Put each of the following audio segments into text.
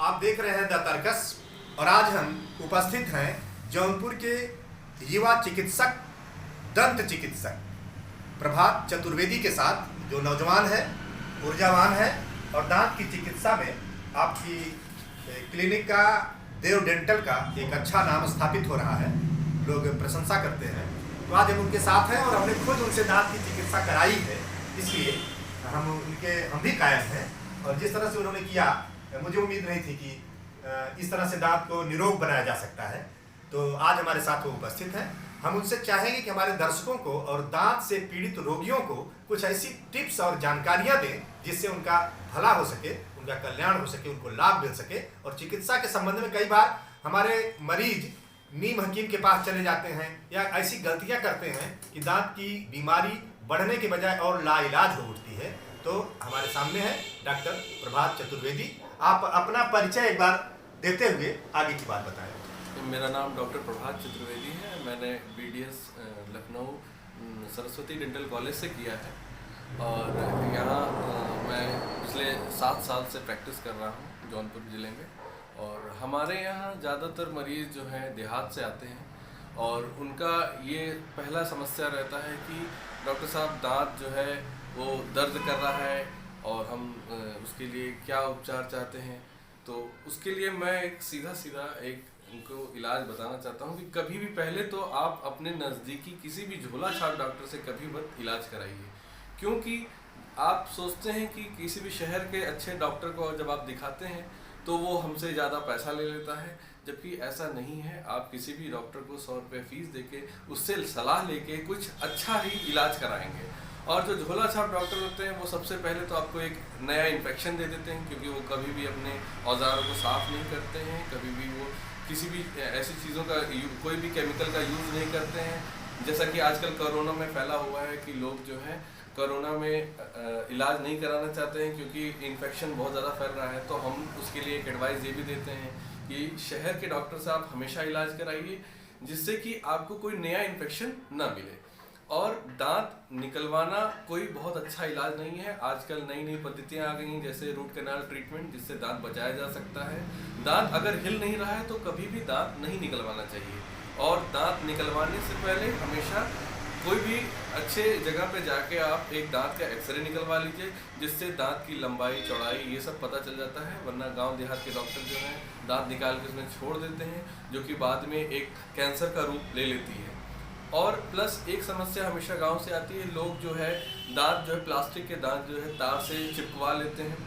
आप देख रहे हैं द तर्कस और आज हम उपस्थित हैं जौनपुर के युवा चिकित्सक, दंत चिकित्सक प्रभात चतुर्वेदी के साथ, जो नौजवान है, ऊर्जावान है और दांत की चिकित्सा में आपकी क्लिनिक का, देव डेंटल का एक अच्छा नाम स्थापित हो रहा है, लोग प्रशंसा करते हैं। तो आज हम उनके साथ हैं और हमने खुद उनसे दांत की चिकित्सा कराई है, इसलिए हम भी कायम हैं। और जिस तरह से उन्होंने किया, मुझे उम्मीद नहीं थी कि इस तरह से दांत को निरोग बनाया जा सकता है। तो आज हमारे साथ वो उपस्थित हैं। हम उनसे चाहेंगे कि हमारे दर्शकों को और दांत से पीड़ित रोगियों को कुछ ऐसी टिप्स और जानकारियां दें जिससे उनका भला हो सके, उनका कल्याण हो सके, उनको लाभ मिल सके। और चिकित्सा के संबंध में कई बार हमारे मरीज नीम हकीम के पास चले जाते हैं या ऐसी गलतियां करते हैं कि दांत की बीमारी बढ़ने के बजाय और लाइलाज हो उठती है। तो हमारे सामने है डॉक्टर प्रभात चतुर्वेदी। आप अपना परिचय एक बार देते हुए आगे की बात बताएं। मेरा नाम डॉक्टर प्रभात चतुर्वेदी है। मैंने BDS Lucknow Saraswati dental college से किया है और यहाँ मैं पिछले 7 साल से प्रैक्टिस कर रहा हूँ जौनपुर ज़िले में। और हमारे यहाँ ज़्यादातर मरीज़ जो हैं देहात से आते हैं और उनका ये पहला समस्या रहता है कि डॉक्टर साहब दांत जो है वो दर्द कर रहा है और हम उसके लिए क्या उपचार चाहते हैं। तो उसके लिए मैं एक सीधा उनको इलाज बताना चाहता हूँ कि कभी भी पहले तो आप अपने नज़दीकी किसी भी झोला छाप डॉक्टर से कभी मत इलाज कराइए, क्योंकि आप सोचते हैं कि किसी भी शहर के अच्छे डॉक्टर को जब आप दिखाते हैं तो वो हमसे ज़्यादा पैसा ले लेता है, जबकि ऐसा नहीं है। आप किसी भी डॉक्टर को 100 रुपये फीस देके उससे सलाह लेके कुछ अच्छा ही इलाज कराएंगे। और जो झोला छाप डॉक्टर होते हैं वो सबसे पहले तो आपको एक नया इन्फेक्शन दे देते हैं, क्योंकि वो कभी भी अपने औजारों को साफ़ नहीं करते हैं, कभी भी वो किसी भी ऐसी चीज़ों का कोई भी केमिकल का यूज़ नहीं करते हैं। जैसा कि आजकल कोरोना में फैला हुआ है कि लोग जो है कोरोना में इलाज नहीं कराना चाहते हैं क्योंकि इन्फेक्शन बहुत ज़्यादा फैल रहा है। तो हम उसके लिए एक एडवाइस ये भी देते हैं कि शहर के डॉक्टर से आप हमेशा इलाज कराइए जिससे कि आपको कोई नया इन्फेक्शन ना मिले। और दांत निकलवाना कोई बहुत अच्छा इलाज नहीं है। आजकल नई पद्धतियां आ गई हैं, जैसे रूट कैनाल ट्रीटमेंट, जिससे दांत बचाया जा सकता है। दांत अगर हिल नहीं रहा है तो कभी भी दांत नहीं निकलवाना चाहिए। और दांत निकलवाने से पहले हमेशा कोई भी अच्छे जगह पे जाके आप एक दांत का एक्सरे निकलवा लीजिए, जिससे दांत की लंबाई, चौड़ाई ये सब पता चल जाता है। वरना गांव देहात के डॉक्टर जो हैं दांत निकाल के उसमें छोड़ देते हैं, जो कि बाद में एक कैंसर का रूप ले लेती है। और प्लस एक समस्या हमेशा गांव से आती है, लोग जो है दांत जो है प्लास्टिक के दांत जो है तार से चिपकवा लेते हैं,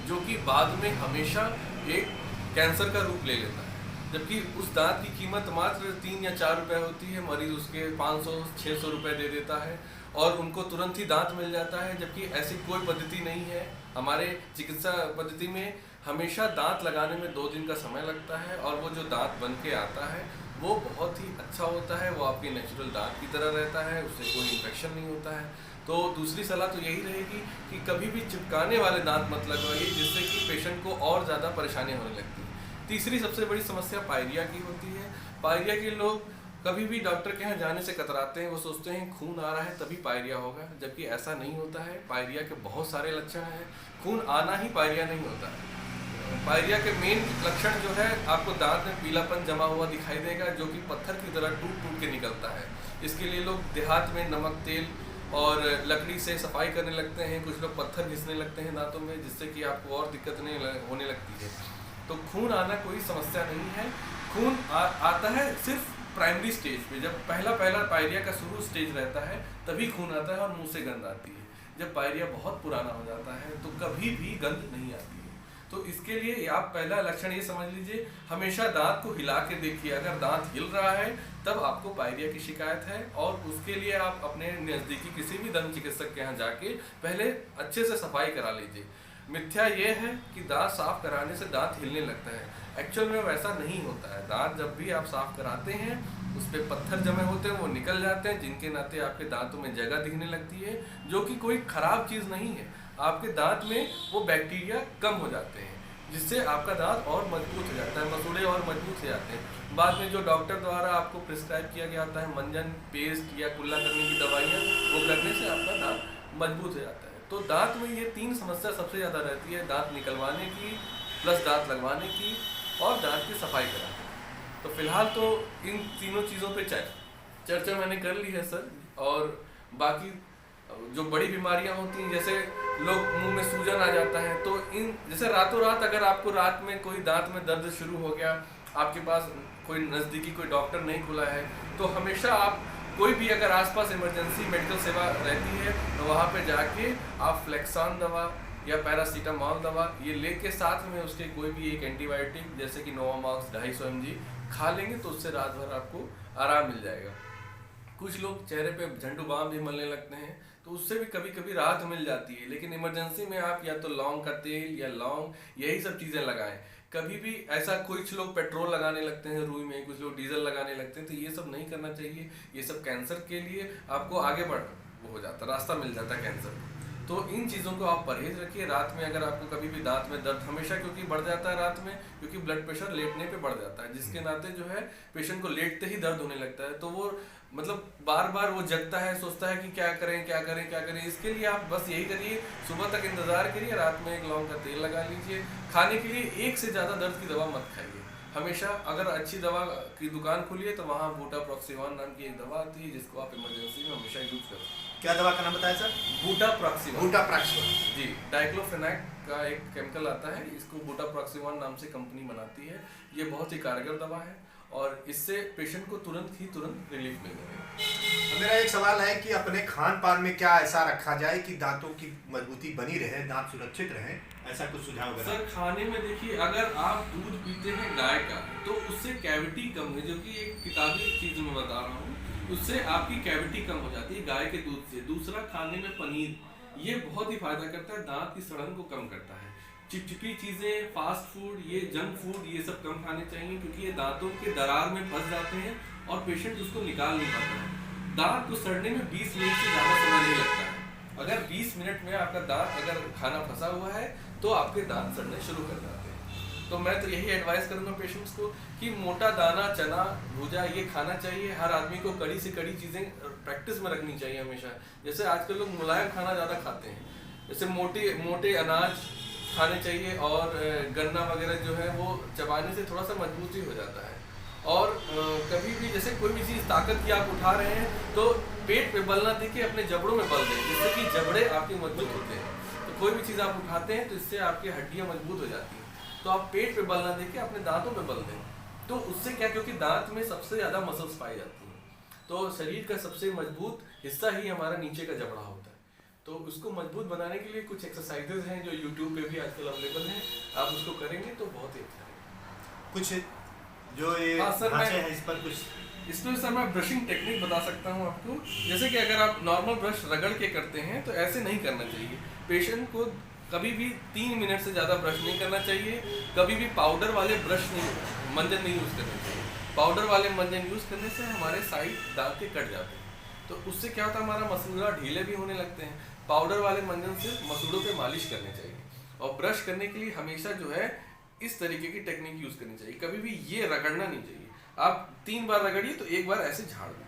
जो कि बाद में हमेशा एक कैंसर का रूप ले लेता है। जबकि उस दांत की कीमत मात्र 3 या 4 रुपये होती है, मरीज़ उसके 500-600 रुपये दे देता है और उनको तुरंत ही दांत मिल जाता है। जबकि ऐसी कोई पद्धति नहीं है। हमारे चिकित्सा पद्धति में हमेशा दांत लगाने में 2 दिन का समय लगता है और वो जो दांत बन के आता है वो बहुत ही अच्छा होता है। वो आपके नेचुरल दांत की तरह रहता है, उससे कोई इन्फेक्शन नहीं होता है। तो दूसरी सलाह तो यही रहेगी कि कभी भी चिपकाने वाले दांत मत लगवाइए, जिससे कि पेशेंट को और ज़्यादा परेशानी होने लगती है। तीसरी सबसे बड़ी समस्या पायरिया की होती है। पायरिया के लोग कभी भी डॉक्टर के यहाँ जाने से कतराते हैं, वो सोचते हैं खून आ रहा है तभी पायरिया होगा, जबकि ऐसा नहीं होता है। पायरिया के बहुत सारे लक्षण हैं, खून आना ही पायरिया नहीं होता है। पायरिया के मेन लक्षण जो है, आपको दांत में पीलापन जमा हुआ दिखाई देगा, जो कि पत्थर की तरह टूट के निकलता है। इसके लिए लोग देहात में नमक, तेल और लकड़ी से सफाई करने लगते हैं। कुछ लोग पत्थर घिसने लगते हैं दांतों में, जिससे कि आपको और दिक्कत नहीं होने लगती है। तो खून आना कोई समस्या नहीं है। खून आता है सिर्फ प्राइमरी स्टेज पे, जब पहला पायरिया का शुरू स्टेज रहता है तभी खून आता है और मुंह से गंध आती है। जब पायरिया बहुत पुराना हो जाता है तो कभी भी गंध नहीं आती है। तो इसके लिए आप पहला लक्षण ये समझ लीजिए, हमेशा दांत को हिला के देखिए। अगर दांत हिल रहा है तब आपको पायरिया की शिकायत है, और उसके लिए आप अपने नज़दीकी किसी भी दंत चिकित्सक के यहाँ जाके पहले अच्छे से सफाई करा लीजिए। मिथ्या ये है कि दांत साफ कराने से दांत हिलने लगता है। एक्चुअल में वैसा नहीं होता है। दांत जब भी आप साफ कराते हैं उस पर पत्थर जमे होते हैं, वो निकल जाते हैं, जिनके नाते आपके दांतों में जगह दिखने लगती है, जो कि कोई ख़राब चीज़ नहीं है। आपके दांत में वो बैक्टीरिया कम हो जाते हैं, जिससे आपका दांत और मजबूत हो जाता है, मसूड़े और मजबूत हो जाते हैं। बाद में जो डॉक्टर द्वारा आपको प्रिस्क्राइब किया गया होता है मंजन, पेस्ट या कुल्ला करने की दवाइयाँ, वो करने से आपका दांत मजबूत हो जाता है। तो दांत में ये 3 समस्या सबसे ज़्यादा रहती है: दांत निकलवाने की, प्लस दांत लगवाने की और दांत की सफाई कराने की। तो फिलहाल तो इन तीनों चीज़ों पे चर्चा मैंने कर ली है सर। और बाकी जो बड़ी बीमारियां होती हैं, जैसे लोग मुंह में सूजन आ जाता है, तो इन जैसे रातों रात अगर आपको रात में कोई दांत में दर्द शुरू हो गया, आपके पास कोई नज़दीकी कोई डॉक्टर नहीं खुला है, तो हमेशा आप कोई भी अगर आसपास इमरजेंसी मेडिकल सेवा रहती है तो वहाँ पे जाके आप फ्लेक्सान दवा या पैरासीटामॉल दवा ये लेके साथ में उसके कोई भी एक एंटीबायोटिक जैसे कि नोवामॉक्स 250 mg खा लेंगे तो उससे रात भर आपको आराम मिल जाएगा। कुछ लोग चेहरे पे झंडू बाम भी मलने लगते हैं, तो उससे भी कभी कभी राहत मिल जाती है। लेकिन इमरजेंसी में आप या तो लौंग का तेल या लौंग यही सब चीज़ें लगाएं। कभी भी ऐसा कुछ लोग पेट्रोल लगाने लगते हैं रुई में, कुछ लोग डीजल लगाने लगते हैं, तो ये सब नहीं करना चाहिए। ये सब कैंसर के लिए आपको आगे वो हो जाता, रास्ता मिल जाता है कैंसर। तो इन चीज़ों को आप परहेज रखिए। रात में अगर आपको कभी भी दांत में दर्द हमेशा क्योंकि बढ़ जाता है रात में, क्योंकि ब्लड प्रेशर लेटने पे बढ़ जाता है, जिसके नाते जो है पेशेंट को लेटते ही दर्द होने लगता है। तो वो मतलब बार बार वो जगता है, सोचता है कि क्या करें क्या करें क्या करें। इसके लिए आप बस यही करिए, सुबह तक इंतज़ार करिए, रात में एक लौंग का तेल लगा लीजिए। खाने के लिए एक से ज़्यादा दर्द की दवा मत खाइए। हमेशा अगर अच्छी दवा की दुकान खुली है तो वहाँ बूटाप्रॉक्सिवन नाम की एक दवा आती है, जिसको आप इमरजेंसी में हमेशा यूज करें। क्या दवा का नाम बताया सर? बूटाप्रॉक्सिवन। बूटाप्रॉक्सिवन जी, डाइक्लोफेनाक का एक केमिकल आता है, इसको बूटाप्रॉक्सिवन नाम से कंपनी बनाती है। ये बहुत ही कारगर दवा है और इससे पेशेंट को तुरंत रिलीफ मिल जाएगा। मेरा एक सवाल है कि अपने खान पान में क्या ऐसा रखा जाए कि दांतों की मजबूती बनी रहे, दांत सुरक्षित रहे, ऐसा कुछ सुझाव वगैरह? सर खाने में देखिए, अगर आप दूध पीते हैं गाय का तो उससे कैविटी कम है, जो कि एक किताबी चीज में बता रहा हूँ, उससे आपकी कैविटी कम हो जाती है गाय के दूध से। दूसरा, खाने में पनीर, ये बहुत ही फायदा करता है, दांत की सड़न को कम करता है। चिपचिपी चीजें, फास्ट फूड, ये जंक फूड, ये सब कम खाने चाहिए, क्योंकि ये दांतों के दरार में फंस जाते हैं और पेशेंट उसको निकाल नहीं पाता है। दांत को सड़ने में 20 मिनट से ज़्यादा समय नहीं लगता है। अगर 20 मिनट में आपका दांत अगर खाना फंसा हुआ है तो आपके दांत सड़ने शुरू कर जाते हैं। तो मैं तो यही एडवाइस करूँगा पेशेंट्स को कि मोटा दाना, चना, भुजा ये खाना चाहिए। हर आदमी को कड़ी से कड़ी चीज़ें प्रैक्टिस में रखनी चाहिए हमेशा। जैसे आजकल लोग मुलायम खाना ज़्यादा खाते हैं, जैसे मोटे अनाज खाने चाहिए, और गन्ना वगैरह जो है वो चबाने से थोड़ा सा मजबूती हो जाता है। और कभी भी जैसे कोई भी चीज़ ताकत की आप उठा रहे हैं तो पेट पे बल ना देके अपने जबड़ों में बल दें, जिससे कि जबड़े आपके मजबूत होते हैं। तो कोई भी चीज़ आप उठाते हैं तो इससे आपकी हड्डियाँ मजबूत हो जाती हैं। तो आप पेट पे बल ना देके अपने दांतों पे बल दें, तो उससे क्या, क्योंकि दांत में सबसे ज़्यादा मसल्स पाई जाती हैं, तो शरीर का सबसे मजबूत हिस्सा ही हमारा नीचे का जबड़ा होता है। तो उसको मजबूत बनाने के लिए कुछ एक्सरसाइजेज हैं जो यूट्यूब पे भी आजकल अवेलेबल हैं, आप उसको करेंगे तो बहुत ही अच्छा है। कुछ जो ये सर ढांचे हैं इस पर कुछ? इसमें सर मैं ब्रशिंग टेक्निक बता सकता हूँ आपको। जैसे कि अगर आप नॉर्मल ब्रश रगड़ के करते हैं तो ऐसे नहीं करना चाहिए। पेशेंट को कभी भी 3 मिनट से ज़्यादा ब्रश नहीं करना चाहिए। कभी भी पाउडर वाले मंजन नहीं यूज़ करने चाहिए। पाउडर वाले मंजन यूज़ करने से हमारे साइड दांत के कट जाते हैं, तो उससे क्या होता है, हमारा मसूड़ा ढीले भी होने लगते हैं। पाउडर वाले मंजन से मसूड़ों पे मालिश करनी चाहिए। और ब्रश करने के लिए हमेशा जो है इस तरीके की टेक्निक यूज़ करनी चाहिए। कभी भी ये रगड़ना नहीं चाहिए। आप 3 बार रगड़िए तो 1 बार ऐसे झाड़ दीजिए।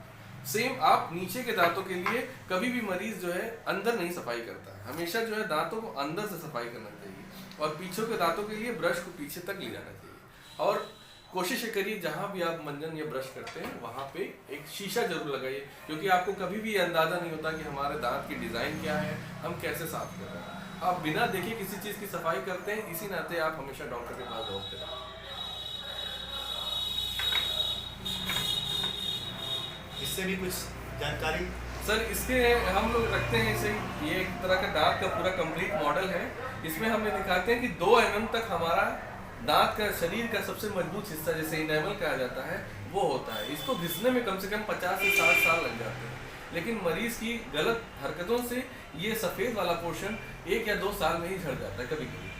सेम आप नीचे के दांतों के लिए कभी भी मरीज जो है अंदर नहीं सफाई करता है, हमेशा जो है दांतों को अंदर से सफाई करना चाहिए। और पीछे के दांतों के लिए ब्रश को पीछे तक ले जाना चाहिए। और कोशिश करिए जहाँ भी आप मंजन या ब्रश करते हैं वहाँ पे एक शीशा जरूर लगाइए, क्योंकि आपको कभी भी अंदाज़ा नहीं होता कि हमारे दांत की डिज़ाइन क्या है, हम कैसे साफ कर रहे हैं। आप बिना देखे किसी चीज़ की सफाई करते हैं, इसी नाते आप हमेशा डॉक्टर के पास दौड़ते हैं। इससे भी कुछ जानकारी? सर इसके हम लोग रखते हैं इसे, ये एक तरह का दांत का पूरा कंप्लीट मॉडल है। इसमें हम ये दिखाते हैं कि 2 mm तक हमारा दांत का शरीर का सबसे मजबूत हिस्सा, जैसे इनेमल कहा जाता है, वो होता है। इसको घिसने में कम से कम 50 से 60 साल लग जाते हैं। लेकिन मरीज की गलत हरकतों से ये सफ़ेद वाला पोर्शन 1 या 2 साल में ही झड़ जाता है कभी कभी।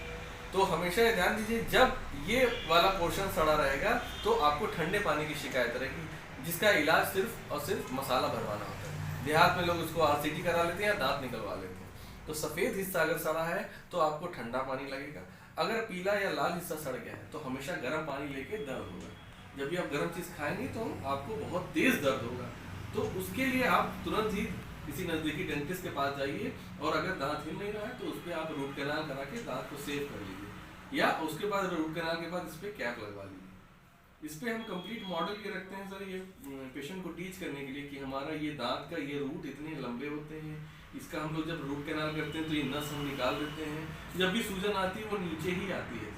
तो हमेशा ये ध्यान दीजिए, जब ये वाला पोर्शन सड़ा रहेगा तो आपको ठंडे पानी की शिकायत रहेगी, जिसका इलाज सिर्फ और सिर्फ मसाला भरवाना होता है। देहात में लोग उसको RCT करा लेते हैं या दांत निकलवा लेते हैं। तो सफ़ेद हिस्सा अगर सड़ा है तो आपको ठंडा पानी लगेगा। अगर पीला या लाल हिस्सा सड़ गया है तो हमेशा गर्म पानी लेके दर्द होगा। जब भी आप गर्म चीज़ खाएंगे तो आपको बहुत तेज़ दर्द होगा। तो उसके लिए आप तुरंत ही किसी नज़दीकी डेंटिस्ट के पास जाइए, और अगर दांत हिल नहीं रहा है तो उस पर आप रूट कैनाल करा के दांत को सेव कर लीजिए। या उसके बाद रूट कैनाल के बाद इस पर कैप लगवा लीजिए। इस पे हम कंप्लीट मॉडल ये रखते हैं सर, ये पेशेंट को टीच करने के लिए कि हमारा ये दांत का ये रूट इतने लंबे होते हैं, इसका हम लोग जब रूट कैनाल करते हैं तो ये नस हम निकाल देते हैं, जब भी सूजन आती है वो नीचे ही आती है।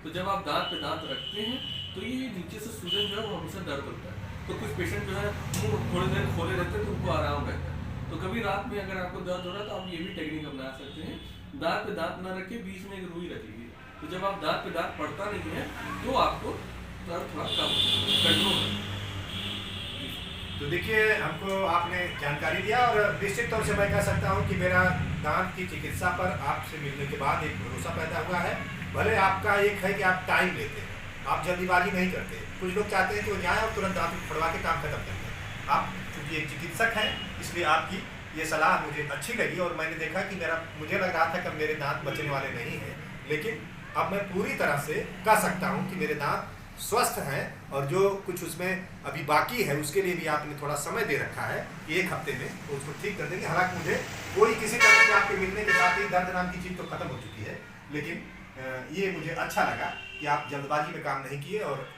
तो जब आप दांत पे दांत रखते हैं तो ये नीचे से सूजन जो है वो हमेशा दर्द होता है। तो कुछ पेशेंट जो है मुंह थोड़ी देर खोले रहते हैं तो उनको आराम रहता है। तो कभी रात में अगर आपको दर्द हो रहा है तो आप ये भी टेक्निक अपना सकते हैं, दांत पे दांत ना रखे, बीच में एक रुई रख लीजिए। तो जब आप दांत पे दांत पड़ता नहीं है तो आपको दर्द थोड़ा कम कंट्रोल है। तो देखिए, हमको आपने जानकारी दिया और निश्चित तौर से मैं कह सकता हूँ कि मेरा दांत की चिकित्सा पर आपसे मिलने के बाद एक भरोसा पैदा हुआ है। भले आपका एक है कि आप टाइम लेते हैं, आप जल्दीबाजी नहीं करते। कुछ लोग चाहते हैं कि वो जाएँ और तुरंत दांत फड़वा के काम खत्म कर दें। आप चूँकि एक चिकित्सक हैं इसलिए आपकी ये सलाह मुझे अच्छी लगी और मैंने देखा कि मुझे लग रहा था कि मेरे दांत बचने वाले नहीं हैं, लेकिन अब मैं पूरी तरह से कह सकता हूँ कि मेरे दांत स्वस्थ हैं। और जो कुछ उसमें अभी बाकी है उसके लिए भी आपने थोड़ा समय दे रखा है कि 1 हफ्ते में उसको ठीक कर देंगे। हालांकि मुझे कोई किसी तरह से आपके मिलने के साथ ही दर्द नाम की चीज़ तो खत्म हो चुकी है, लेकिन ये मुझे अच्छा लगा कि आप जल्दबाजी में काम नहीं किए और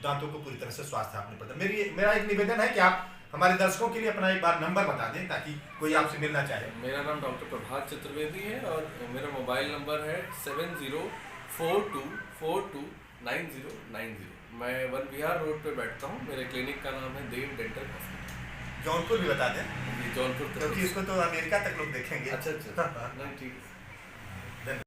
दांतों को पूरी तरह से स्वास्थ्य आपने प्रदान। मेरा एक निवेदन है कि आप हमारे दर्शकों के लिए अपना एक बार नंबर बता दें ताकि कोई आपसे मिलना चाहे। मेरा नाम डॉक्टर प्रभात चतुर्वेदी है और मेरा मोबाइल नंबर है 7042429090। मैं वन विहार रोड पे बैठता हूँ। मेरे क्लिनिक का नाम है देव डेंटल हॉस्पिटल। जौनपुर भी बता दें, जौनपुर, क्योंकि इसको तो अमेरिका तक लोग देखेंगे। अच्छा नहीं ठीक है।